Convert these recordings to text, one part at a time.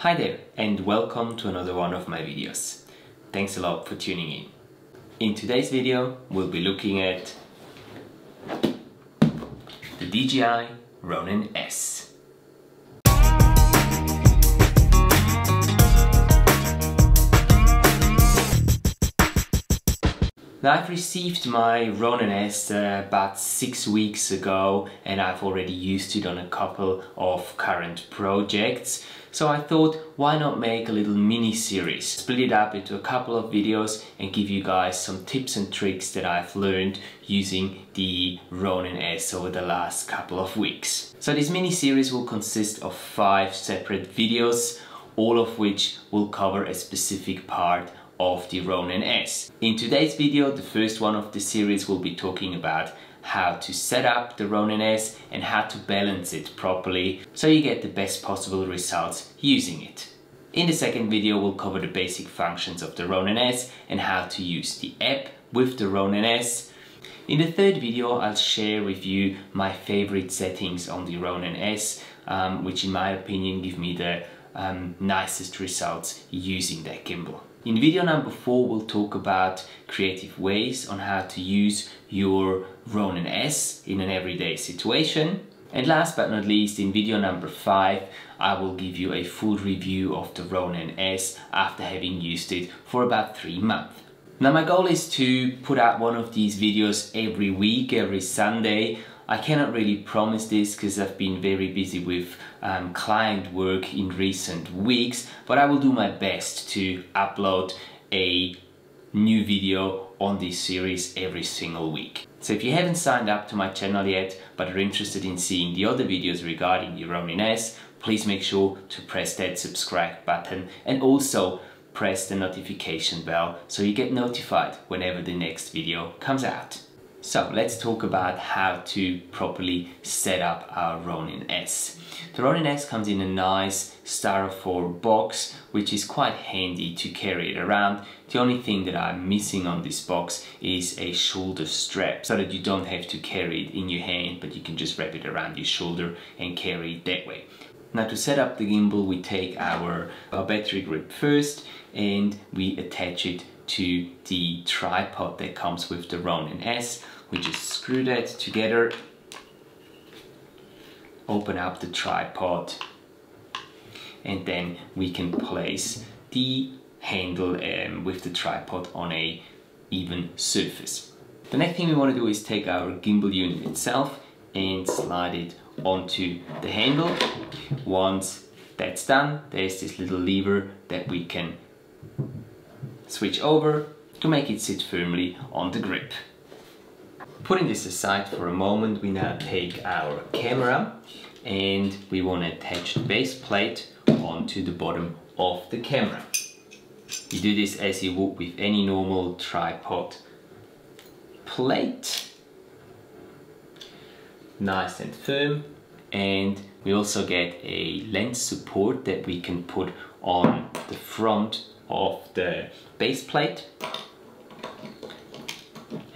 Hi there and welcome to another one of my videos. Thanks a lot for tuning in. In today's video we'll be looking at the DJI Ronin-S. Now I've received my Ronin-S about 6 weeks ago and I've already used it on a couple of current projects. So I thought, why not make a little mini series, split it up into a couple of videos and give you guys some tips and tricks that I've learned using the Ronin-S over the last couple of weeks. So this mini series will consist of 5 separate videos, all of which will cover a specific part of the Ronin-S. In today's video, the first one of the series, will be talking about how to set up the Ronin-S and how to balance it properly so you get the best possible results using it. In the second video, we'll cover the basic functions of the Ronin-S and how to use the app with the Ronin-S. In the third video, I'll share with you my favorite settings on the Ronin-S, which in my opinion give me the nicest results using that gimbal. In video number 4, we'll talk about creative ways on how to use your Ronin-S in an everyday situation. And last but not least, in video number 5, I will give you a full review of the Ronin-S after having used it for about 3 months. Now my goal is to put out one of these videos every week, every Sunday. I cannot really promise this because I've been very busy with client work in recent weeks, but I will do my best to upload a new video on this series every single week. So if you haven't signed up to my channel yet, but are interested in seeing the other videos regarding the Ronin-S, please make sure to press that subscribe button and also press the notification bell so you get notified whenever the next video comes out. So let's talk about how to properly set up our Ronin-S. The Ronin-S comes in a nice styrofoam box, which is quite handy to carry it around. The only thing that I'm missing on this box is a shoulder strap, so that you don't have to carry it in your hand, but you can just wrap it around your shoulder and carry it that way. Now to set up the gimbal, we take our battery grip first and we attach it to the tripod that comes with the Ronin-S. We just screw that together, open up the tripod, and then we can place the handle with the tripod on a even surface. The next thing we want to do is take our gimbal unit itself and slide it onto the handle. Once that's done, there's this little lever that we can switch over to make it sit firmly on the grip. Putting this aside for a moment, we now take our camera and we want to attach the base plate onto the bottom of the camera. You do this as you would with any normal tripod plate. Nice and firm. And we also get a lens support that we can put on the front of the base plate.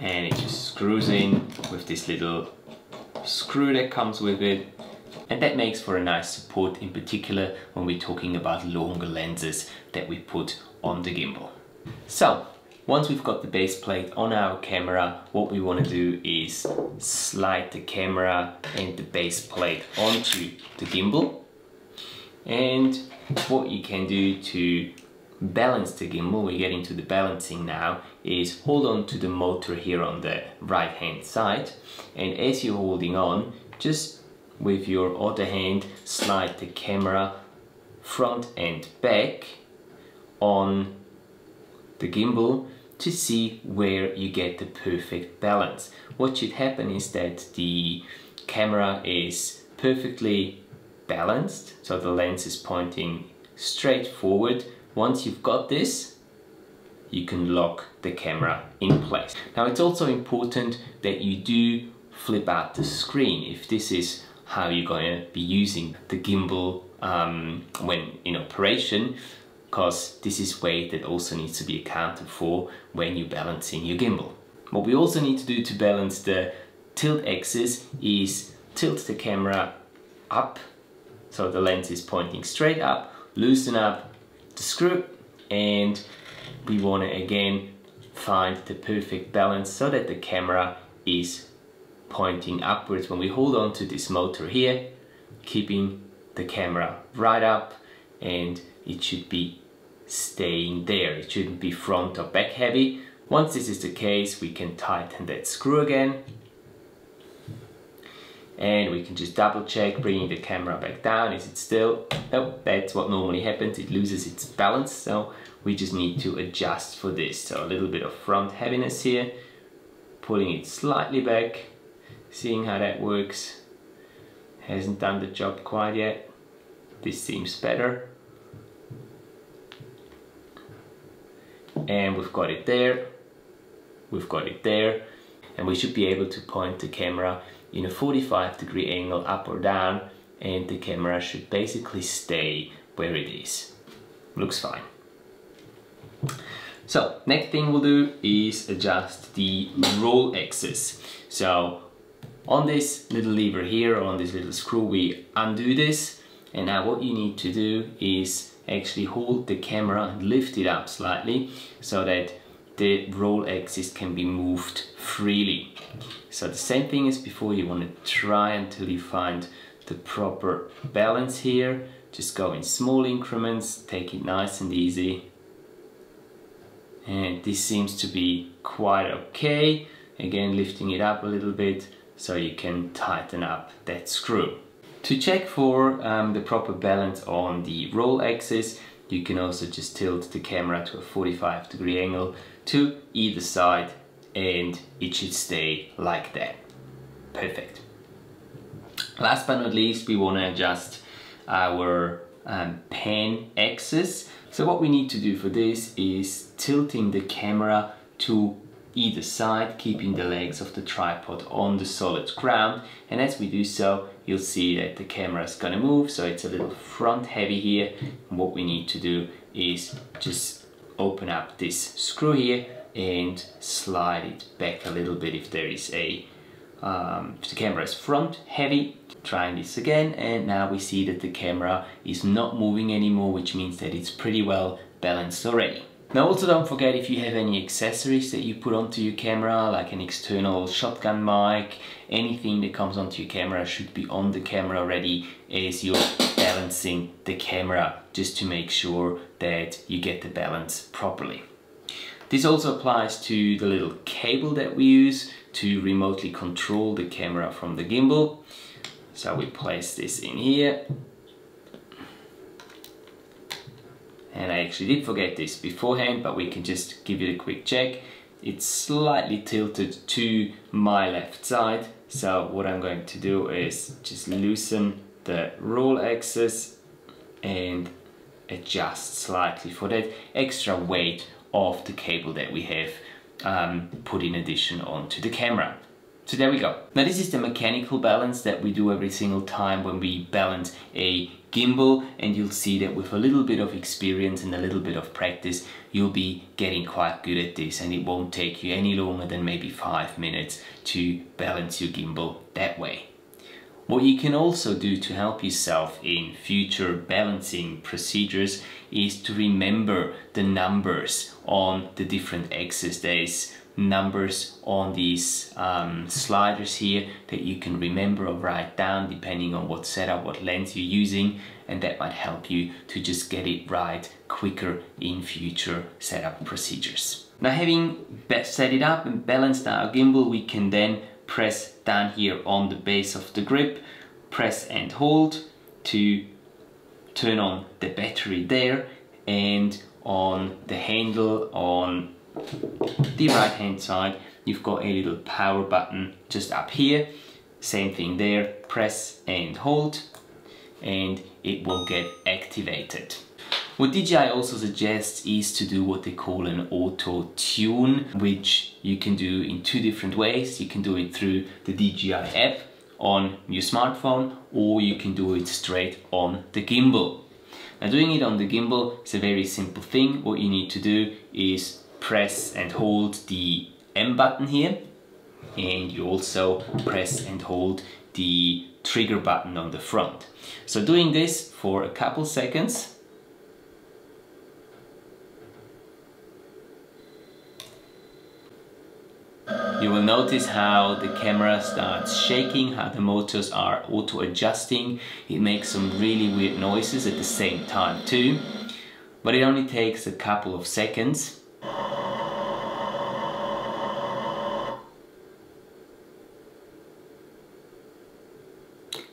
And it just screws in with this little screw that comes with it, and that makes for a nice support, in particular when we're talking about longer lenses that we put on the gimbal. So once we've got the base plate on our camera, what we want to do is slide the camera and the base plate onto the gimbal. And what you can do to balance the gimbal, we get into the balancing now, is hold on to the motor here on the right hand side, and as you're holding on, just with your other hand slide the camera front and back on the gimbal to see where you get the perfect balance. What should happen is that the camera is perfectly balanced, so the lens is pointing straight forward. Once you've got this, you can lock the camera in place. Now it's also important that you do flip out the screen if this is how you're going to be using the gimbal when in operation, because this is weight that also needs to be accounted for when you're balancing your gimbal. What we also need to do to balance the tilt axis is tilt the camera up, so the lens is pointing straight up, loosen up the screw, and we want to again find the perfect balance so that the camera is pointing upwards when we hold on to this motor here, keeping the camera right up, and it should be staying there. It shouldn't be front or back heavy. Once this is the case, we can tighten that screw again, and we can just double check, bringing the camera back down. Is it still? Oh, that's what normally happens. It loses its balance, so we just need to adjust for this. So a little bit of front heaviness here, pulling it slightly back, seeing how that works. Hasn't done the job quite yet. This seems better. And we've got it there. We've got it there. And we should be able to point the camera in a 45-degree angle up or down, and the camera should basically stay where it is. Looks fine. So next thing we'll do is adjust the roll axis. So on this little lever here, or on this little screw, we undo this, and now what you need to do is actually hold the camera and lift it up slightly so that the roll axis can be moved freely. So the same thing as before, you want to try until you find the proper balance here. Just go in small increments, take it nice and easy. And this seems to be quite okay. Again, lifting it up a little bit so you can tighten up that screw. To check for the proper balance on the roll axis, you can also just tilt the camera to a 45-degree angle to either side, and it should stay like that. Perfect. Last but not least, we want to adjust our pan axis. So what we need to do for this is tilting the camera to either side, keeping the legs of the tripod on the solid ground. And as we do so, you'll see that the camera is going to move, so it's a little front heavy here. And what we need to do is just open up this screw here and slide it back a little bit if there is a if the camera is front heavy. Trying this again, and now we see that the camera is not moving anymore, which means that it's pretty well balanced already. Now also don't forget, if you have any accessories that you put onto your camera, like an external shotgun mic, anything that comes onto your camera should be on the camera already as you're balancing the camera, just to make sure that you get the balance properly. This also applies to the little cable that we use to remotely control the camera from the gimbal. So we place this in here. And I actually did forget this beforehand, but we can just give it a quick check. It's slightly tilted to my left side. So what I'm going to do is just loosen the roll axis and adjust slightly for that extra weight of the cable that we have put in addition onto the camera. So there we go. Now this is the mechanical balance that we do every single time when we balance a gimbal, and you'll see that with a little bit of experience and a little bit of practice, you'll be getting quite good at this, and it won't take you any longer than maybe 5 minutes to balance your gimbal that way. What you can also do to help yourself in future balancing procedures is to remember the numbers on the different axes. There's numbers on these sliders here that you can remember or write down depending on what setup, what lens you're using, and that might help you to just get it right quicker in future setup procedures. Now, having set it up and balanced our gimbal, we can then press down here on the base of the grip, press and hold to turn on the battery there, and on the handle on the right hand side you've got a little power button just up here. Same thing there, press and hold and it will get activated. What DJI also suggests is to do what they call an auto-tune, which you can do in 2 different ways. You can do it through the DJI app on your smartphone, or you can do it straight on the gimbal. Now, doing it on the gimbal is a very simple thing. What you need to do is press and hold the M button here, and you also press and hold the trigger button on the front. So doing this for a couple seconds, You will notice how the camera starts shaking, how the motors are auto-adjusting. It makes some really weird noises at the same time too, but it only takes a couple of seconds.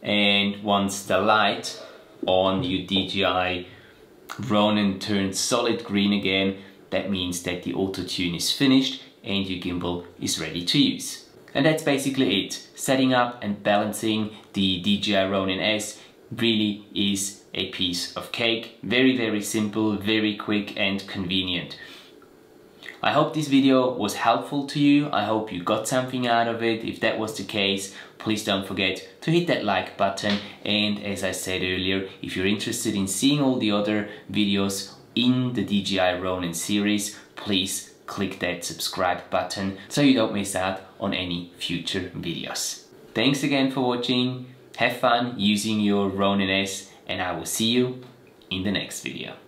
And once the light on your DJI Ronin turns solid green again, that means that the Autotune is finished and your gimbal is ready to use. And that's basically it. Setting up and balancing the DJI Ronin-S really is a piece of cake. Very, very simple, very quick and convenient. I hope this video was helpful to you. I hope you got something out of it. If that was the case, please don't forget to hit that like button. And as I said earlier, if you're interested in seeing all the other videos in the DJI Ronin series, please click that subscribe button so you don't miss out on any future videos. Thanks again for watching. Have fun using your Ronin-S, and I will see you in the next video.